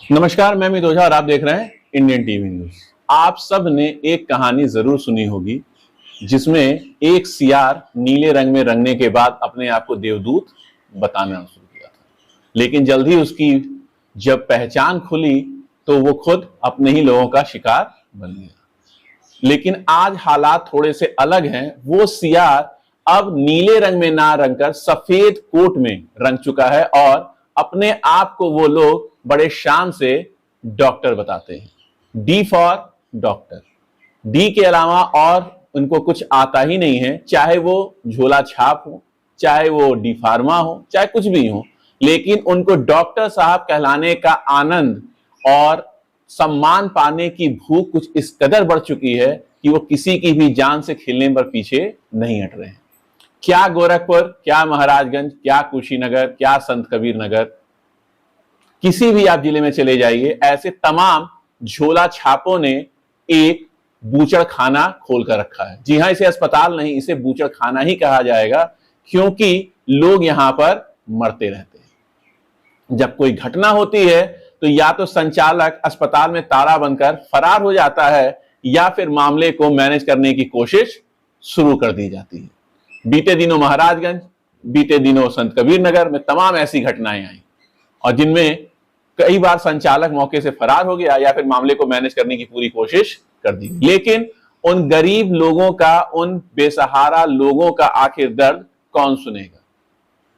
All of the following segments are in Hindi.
नमस्कार, मैं अमित ओझा और आप देख रहे हैं इंडियन टीवी न्यूज। आप सब ने एक कहानी जरूर सुनी होगी जिसमें एक सियार नीले रंग में रंगने के बाद अपने आप को देवदूत बताना शुरू किया था, लेकिन जल्द ही उसकी जब पहचान खुली तो वो खुद अपने ही लोगों का शिकार बन गया। लेकिन आज हालात थोड़े से अलग हैं। वो सियार अब नीले रंग में ना रंगकर सफेद कोट में रंग चुका है और अपने आप को वो लोग बड़े शान से डॉक्टर बताते हैं। D for doctor. डी के अलावा और उनको कुछ आता ही नहीं है, चाहे वो झोला छाप हो, चाहे वो डी फार्मा हो, चाहे कुछ भी हो, लेकिन उनको डॉक्टर साहब कहलाने का आनंद और सम्मान पाने की भूख कुछ इस कदर बढ़ चुकी है कि वो किसी की भी जान से खेलने पर पीछे नहीं हट रहे हैं। क्या गोरखपुर, क्या महाराजगंज, क्या कुशीनगर, क्या संत कबीर नगर, किसी भी आप जिले में चले जाइए, ऐसे तमाम झोला छापों ने एक बूचड़ खाना खोल कर रखा है। जी हां, इसे अस्पताल नहीं, इसे बूचड़ खाना ही कहा जाएगा, क्योंकि लोग यहां पर मरते रहते हैं। जब कोई घटना होती है तो या तो संचालक अस्पताल में ताला बनकर फरार हो जाता है या फिर मामले को मैनेज करने की कोशिश शुरू कर दी जाती है। बीते दिनों महाराजगंज, बीते दिनों संत कबीर नगर में तमाम ऐसी घटनाएं आई और जिनमें कई बार संचालक मौके से फरार हो गया या फिर मामले को मैनेज करने की पूरी कोशिश कर दी। लेकिन उन गरीब लोगों का, उन बेसहारा लोगों का आखिर दर्द कौन सुनेगा?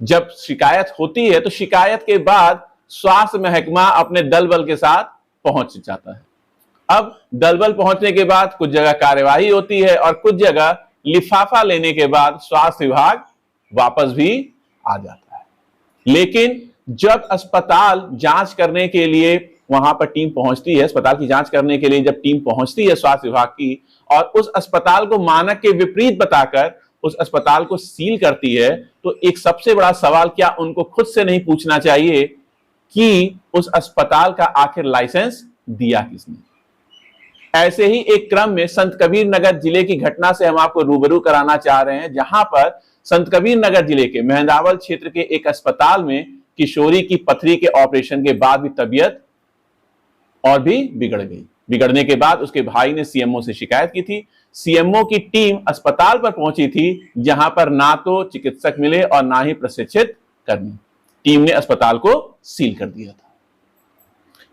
जब शिकायत होती है तो शिकायत के बाद स्वास्थ्य महकमा अपने दल बल के साथ पहुंच जाता है। अब दल बल पहुंचने के बाद कुछ जगह कार्यवाही होती है और कुछ जगह लिफाफा लेने के बाद स्वास्थ्य विभाग वापस भी आ जाता है। लेकिन जब अस्पताल जांच करने के लिए वहां पर टीम पहुंचती है, अस्पताल की जांच करने के लिए जब टीम पहुंचती है स्वास्थ्य विभाग की, और उस अस्पताल को मानक के विपरीत बताकर उस अस्पताल को सील करती है, तो एक सबसे बड़ा सवाल क्या उनको खुद से नहीं पूछना चाहिए कि उस अस्पताल का आखिर लाइसेंस दिया किसने? ऐसे ही एक क्रम में संत कबीर नगर जिले की घटना से हम आपको रूबरू कराना चाह रहे हैं, जहां पर संत कबीर नगर जिले के मेहंदावल क्षेत्र के एक अस्पताल में किशोरी की पथरी के ऑपरेशन के बाद भी तबीयत और भी बिगड़ गई। बिगड़ने के बाद उसके भाई ने सीएमओ से शिकायत की थी। सीएमओ की टीम अस्पताल पर पहुंची थी, जहां पर ना तो चिकित्सक मिले और ना ही प्रशिक्षित कर्मी। टीम ने अस्पताल को सील कर दिया था।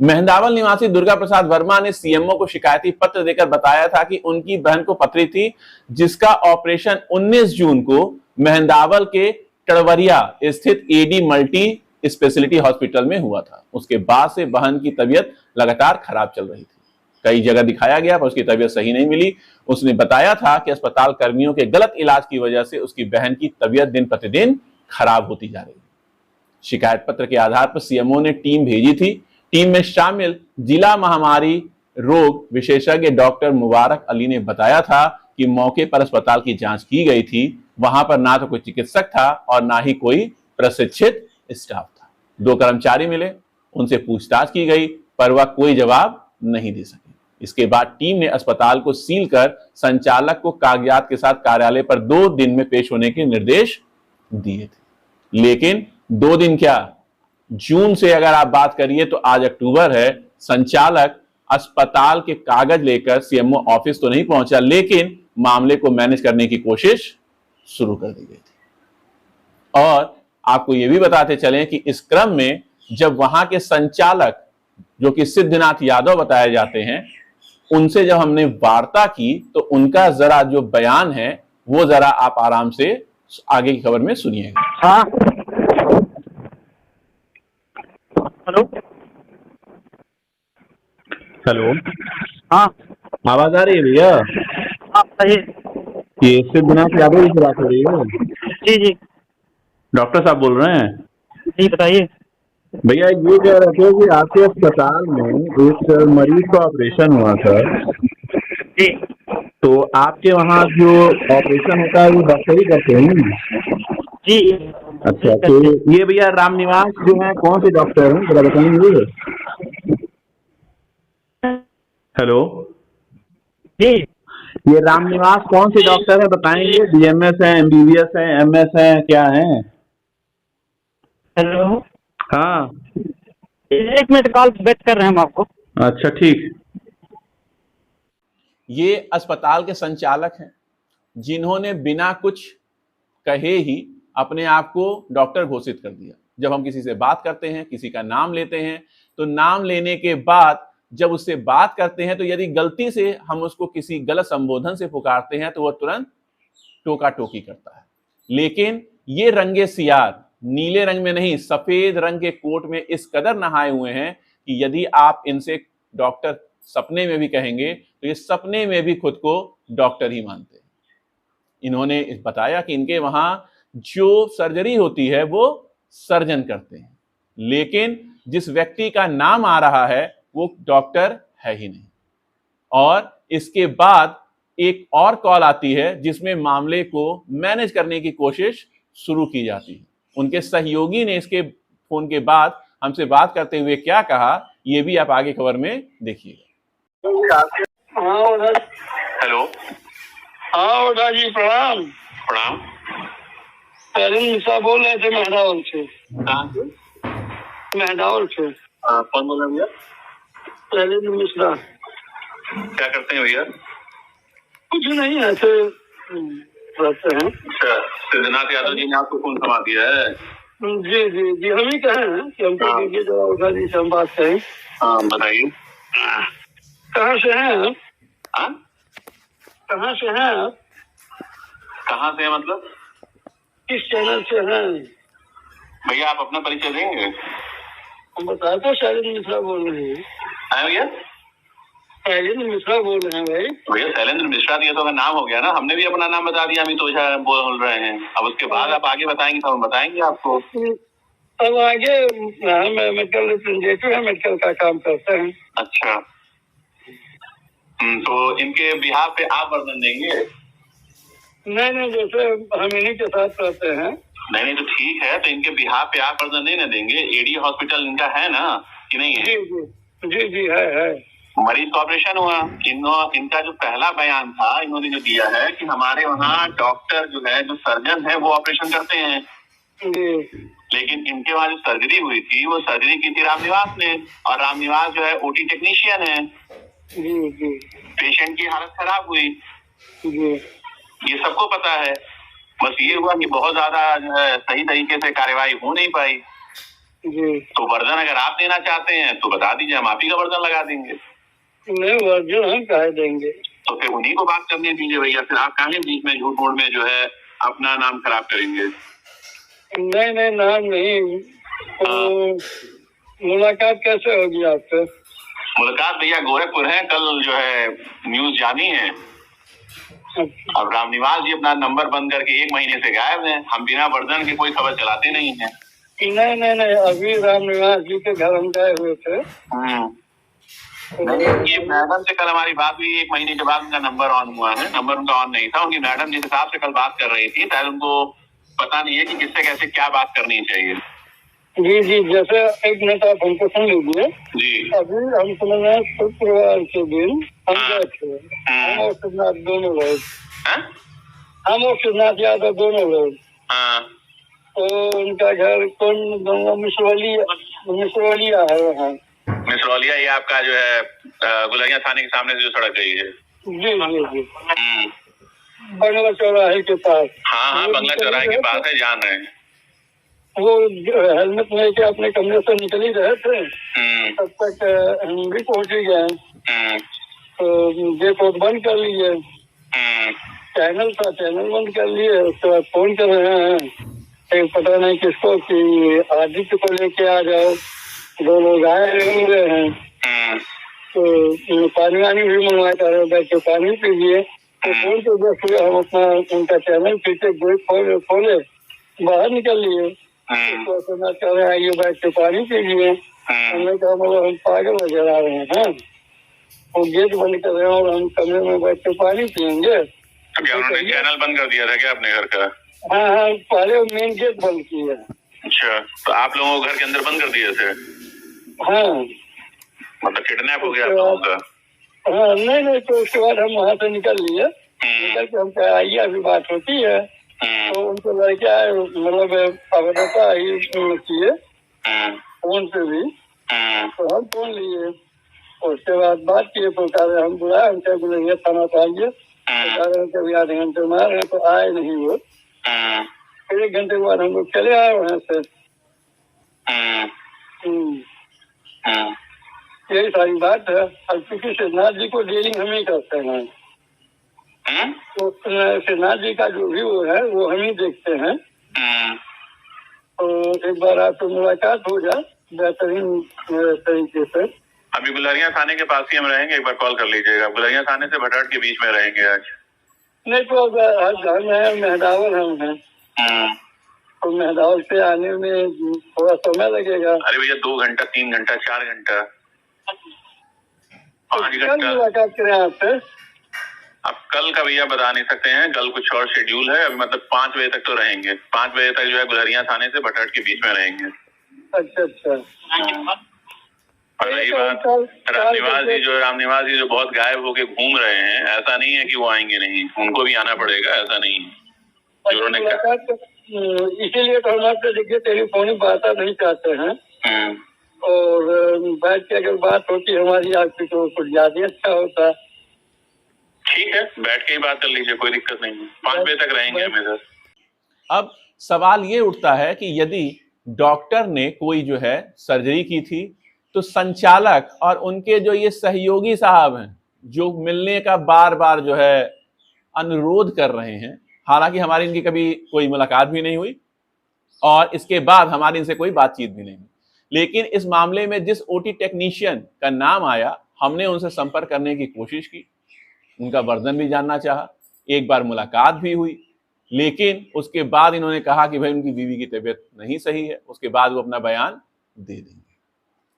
मेहंदावल निवासी दुर्गा प्रसाद वर्मा ने सीएमओ को शिकायती पत्र देकर बताया था कि उनकी बहन को पथरी थी, जिसका ऑपरेशन 19 जून को मेहंदावल के टड़वरिया स्थित एडी मल्टी स्पेशलिटी हॉस्पिटल में हुआ था। उसके बाद से बहन की तबीयत लगातार खराब चल रही थी। कई जगह दिखाया गया पर उसकी तबीयत सही नहीं मिली। उसने बताया था कि अस्पताल कर्मियों के गलत इलाज की वजह से उसकी बहन की तबीयत दिन प्रतिदिन खराब होती जा रही है। शिकायत पत्र के आधार पर सीएमओ ने टीम भेजी थी। टीम में शामिल जिला महामारी रोग विशेषज्ञ डॉक्टर मुबारक अली ने बताया था कि मौके पर अस्पताल की जांच की गई थी। वहां पर ना तो कोई चिकित्सक था और ना ही कोई प्रशिक्षित स्टाफ था। 2 कर्मचारी मिले, उनसे पूछताछ की गई पर वह कोई जवाब नहीं दे सके। इसके बाद टीम ने अस्पताल को सील कर संचालक को कागजात के साथ कार्यालय पर 2 दिन में पेश होने के निर्देश दिए थे। लेकिन 2 दिन क्या, जून से अगर आप बात करिए तो आज अक्टूबर है। संचालक अस्पताल के कागज लेकर सीएमओ ऑफिस तो नहीं पहुंचा, लेकिन मामले को मैनेज करने की कोशिश शुरू कर दी गई थी। और आपको यह भी बताते चलें कि इस क्रम में जब वहां के संचालक, जो कि सिद्धनाथ यादव बताए जाते हैं, उनसे जब हमने वार्ता की तो उनका जरा जो बयान है वो जरा आप आराम से आगे की खबर में सुनिएगा। हाँ, हेलो हेलो, हाँ आवाज आ रही है भैया? हाँ सही। ये सिद्धनाथ यादव जी से बात हो रही है? जी जी डॉक्टर साहब बोल रहे हैं? जी बताइए। भैया ये कह रहे थे कि आपके अस्पताल में एक मरीज का ऑपरेशन हुआ था, जी तो आपके वहाँ जो ऑपरेशन होता है वो डॉक्टर ही करते हैं? जी अच्छा, तो ये भैया रामनिवास जो है कौन से डॉक्टर हैं, जरा बताएंगे? हेलो जी, ये रामनिवास कौन से डॉक्टर है बताएंगे? बीएमएस है, एमबीबीएस है, एमएस है, क्या है? हेलो हाँ, एक मिनट कॉल बैक कर रहे हैं हम आपको। अच्छा ठीक। ये अस्पताल के संचालक हैं जिन्होंने बिना कुछ कहे ही अपने आप को डॉक्टर घोषित कर दिया। जब हम किसी से बात करते हैं, किसी का नाम लेते हैं, तो नाम लेने के बाद जब उससे बात करते हैं तो यदि गलती से हम उसको किसी गलत संबोधन से पुकारते हैं तो वह तुरंत टोका टोकी करता है। लेकिन ये रंगे सियार नीले रंग में नहीं, सफेद रंग के कोट में इस कदर नहाए हुए हैं कि यदि आप इनसे डॉक्टर सपने में भी कहेंगे तो ये सपने में भी खुद को डॉक्टर ही मानते हैं। इन्होंने बताया कि इनके वहां जो सर्जरी होती है वो सर्जन करते हैं, लेकिन जिस व्यक्ति का नाम आ रहा है वो डॉक्टर है ही नहीं। और इसके बाद एक और कॉल आती है जिसमें मामले को मैनेज करने की कोशिश शुरू की जाती है। उनके सहयोगी ने इसके फोन के बाद हमसे बात करते हुए क्या कहा, ये भी आप आगे खबर में देखिएगा। हेलो। हाँ ओझा जी प्रणाम। प्रणाम। सैलिन मिश्रा बोल रहे थे मेहदावल से। कहाँ से? मेहदावल से। कौन बोल रहे हैं भैया? सैलिन मिश्रा। क्या करते हैं भैया? कुछ नहीं, ऐसे रहते हैं। अच्छा, सिद्धनाथ यादव जी ने आपको फोन थमा दिया है? जी जी जी, हम ही कहे हैं कि हमको दीजिए जरा ओझा जी से हम बात करें। हाँ बताइए। कहाँ से हैं आप? हाँ? कहाँ से हैं आप? कहाँ से है मतलब? किस चैनल से हैं? भैया आप अपना परिचय देंगे? हम बताए तो सैलिन मिश्रा बोल रहे हैं। भैया सैलिन मिश्रा बोल रहे हैं भाई। भैया शैलेंद्र मिश्रा दिया तो का नाम हो गया ना, हमने भी अपना नाम बता दिया, अमित ओझा बोल रहे हैं। अब उसके बाद आप आगे बताएंगे तो हम बताएंगे आपको। अब आगे हम मेडिकल रिप्रेजेंटेटिव है, मेडिकल का काम करते हैं। अच्छा। तो इनके बिहार पे आप वर्णन देंगे? नहीं नहीं, जैसे हम इन्हीं के साथ रहते हैं। नहीं नहीं तो ठीक है, तो इनके बिहार पे आप वर्णन नहीं ना देंगे? एडी हॉस्पिटल इनका है ना कि नहीं है? जी जी जी जी है। मरीज का ऑपरेशन हुआ, इनका जो पहला बयान था इन्होंने जो दिया है कि हमारे वहाँ डॉक्टर जो है, जो सर्जन है वो ऑपरेशन करते हैं। जी। लेकिन इनके वहाँ जो सर्जरी हुई थी वो सर्जरी की थी रामनिवास ने, और रामनिवास जो है ओटी टेक्नीशियन है। जी जी। पेशेंट की हालत खराब हुई, जी। ये सबको पता है। बस ये हुआ कि बहुत ज्यादा जो है सही तरीके से कार्यवाही हो नहीं पाई। जी। तो वर्जन अगर आप देना चाहते हैं तो बता दीजिए, हम आप ही का वर्जन लगा देंगे। नहीं, वर्जन हम कह देंगे। तो फिर उन्हीं को बात करने दीजिए भैया, फिर आप काहे बीच में झूठ मूठ में जो है अपना नाम खराब करेंगे? नहीं नहीं, नाम नहीं। तो मुलाकात कैसे होगी आपसे? मुलाकात भैया गोरखपुर है, कल जो है न्यूज जानी है। अब रामनिवास जी अपना नंबर बंद करके 1 महीने से गायब हैं। हम बिना वर्जन के कोई खबर चलाते नहीं हैं। नहीं नहीं नहीं, अभी रामनिवास जी के घर हम गए हुए थे। ये मैडम से कल हमारी बात हुई, 1 महीने के बाद उनका नंबर ऑन हुआ है। नंबर उनका ऑन नहीं था, उनकी मैडम जिस हिसाब से कल बात कर रही थी शायद उनको पता नहीं है कि किससे कैसे क्या बात करनी चाहिए। जी जी, जैसे एक मिनट आप हमको सुन लीजिए जी। अभी हम सुन शुक्रवार के दिन हम गए थे, हम और सिद्धनाथ दोनों लोग, हम और सिद्धनाथ यादव दोनों लोग। तो उनका घर कौन मिसरौलिया है वहाँ। मिसरौलिया ये आपका जो है गुलरिया थाने के सामने से जो सड़क गई है? जी जी जी, बंगला चौराहे के पास। हाँ, बंगला चौराहे के पास है, जान रहे हैं। वो हेलमेट लेके अपने कमरे से निकल ही रहे थे, तब तक हम भी पहुंच ही गए। तो गेट बंद कर लिए, चैनल था, चैनल बंद कर लिए। उसके बाद फोन कर रहे हैं पता नहीं किसको कि आदित्य को लेके आ जाओ। 2 लोग आए हुए हैं, तो पानी वानी भी मंगवा कर बैठ के पानी पीजिए। तो फोन पे बस हम अपना उनका चैनल पीछे गेट खोले बाहर निकल लिए। तो आइए बैठ के पानी पीजिए। हमने कहा मतलब हम पागल नजर आ रहे हैं, वो गेट बंद कर रहे हैं और हम कमरे में बैठ के पानी पियेंगे। उन्होंने चैनल बंद कर दिया था क्या अपने घर का? हाँ हाँ, पहले मेन गेट बंद किया। अच्छा, तो आप लोगों को घर के अंदर बंद कर दिए थे? हाँ, मतलब किडनैप हो गया आप लोगों का? हाँ नहीं नहीं, तो उसके बाद हम वहाँ से निकल लिए। निकल के हम कहा आइए अभी बात होती है। तो उनको लड़के आए, मतलब अवधता ही किए फोन पे भी तो हम फोन लिए, उसके बाद बात किए, तो कह रहे हम बुलाए, हमसे गुलरिया थाना पे आइए, तो कह रहे कि अभी आधे घंटे में आ रहे हैं, तो आए नहीं वो। फिर 1 घंटे के बाद हम लोग चले आए वहाँ से। यही सारी बात है। अब क्योंकि सिद्धनाथ जी को डीलिंग हम ही करते हैं, तो सिद्धनाथ जी का जो भी वो है वो हम ही देखते हैं। तो एक बार आपसे मुलाकात हो जाए बेहतरीन तरीके से। अभी गुलरिया थाने के पास ही हम रहेंगे, एक बार कॉल कर लीजिएगा। गुलरिया थाने से भटहट के बीच में रहेंगे आज। नहीं तो हम है मेहदावल, हम हैं, तो मेहदावल से आने में थोड़ा समय लगेगा। अरे भैया 2 घंटा, 3 घंटा, 4 घंटा, 5 कल घंटा। मुलाकात करें आपसे? अब कल का भैया बता नहीं सकते हैं, कल कुछ और शेड्यूल है। अभी मतलब 5 बजे तक तो रहेंगे। 5 बजे तक जो है गुलरिया थाने से भटहट के बीच में रहेंगे। अच्छा। और रही बात रामनिवास जी जो बहुत गायब होके घूम रहे हैं, ऐसा नहीं है कि वो आएंगे नहीं, उनको भी आना पड़ेगा, ऐसा नहीं है। इसीलिए तो हम आपसे देखिए टेलीफोनिक बात नहीं चाहते हैं, और बैठ के अगर बात होती हमारी आपकी तो कुछ ज्यादा अच्छा होता। ठीक है, बैठ के ही बात कर लीजिए, कोई दिक्कत नहीं है। 5 बजे तक रहेंगे हमेशा। अब सवाल ये उठता है कि यदि डॉक्टर ने कोई जो है सर्जरी की थी, तो संचालक और उनके जो ये सहयोगी साहब हैं, जो मिलने का बार बार जो है अनुरोध कर रहे हैं, हालांकि हमारी इनकी कभी कोई मुलाकात भी नहीं हुई और इसके बाद हमारी इनसे कोई बातचीत भी नहीं हुई, लेकिन इस मामले में जिस ओटी टेक्नीशियन का नाम आया, हमने उनसे संपर्क करने की कोशिश की, उनका वर्जन भी जानना चाहा, एक बार मुलाकात भी हुई, लेकिन उसके बाद इन्होंने कहा कि भाई उनकी बीवी की तबीयत नहीं सही है, उसके बाद वो अपना बयान दे देंगे।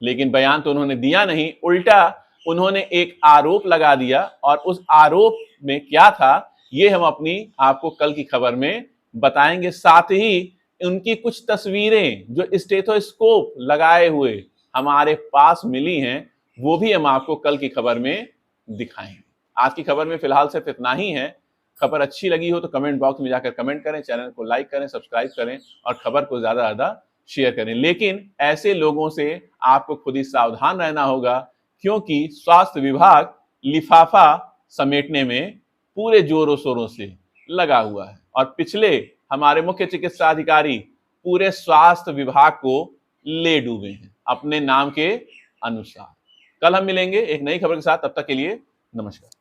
लेकिन बयान तो उन्होंने दिया नहीं, उल्टा उन्होंने एक आरोप लगा दिया, और उस आरोप में क्या था ये हम अपनी आपको कल की खबर में बताएंगे। साथ ही उनकी कुछ तस्वीरें जो स्टेथोस्कोप लगाए हुए हमारे पास मिली हैं, वो भी हम आपको कल की खबर में दिखाएंगे। आज की खबर में फिलहाल सिर्फ इतना ही है। खबर अच्छी लगी हो तो कमेंट बॉक्स में जाकर कमेंट करें, चैनल को लाइक करें, सब्सक्राइब करें और खबर को ज्यादा से ज्यादा शेयर करें। लेकिन ऐसे लोगों से आपको खुद ही सावधान रहना होगा, क्योंकि स्वास्थ्य विभाग लिफाफा समेटने में पूरे जोरों शोरों से लगा हुआ है और पिछले हमारे मुख्य चिकित्सा अधिकारी पूरे स्वास्थ्य विभाग को ले डूबे हैं अपने नाम के अनुसार। कल हम मिलेंगे एक नई खबर के साथ, तब तक के लिए नमस्कार।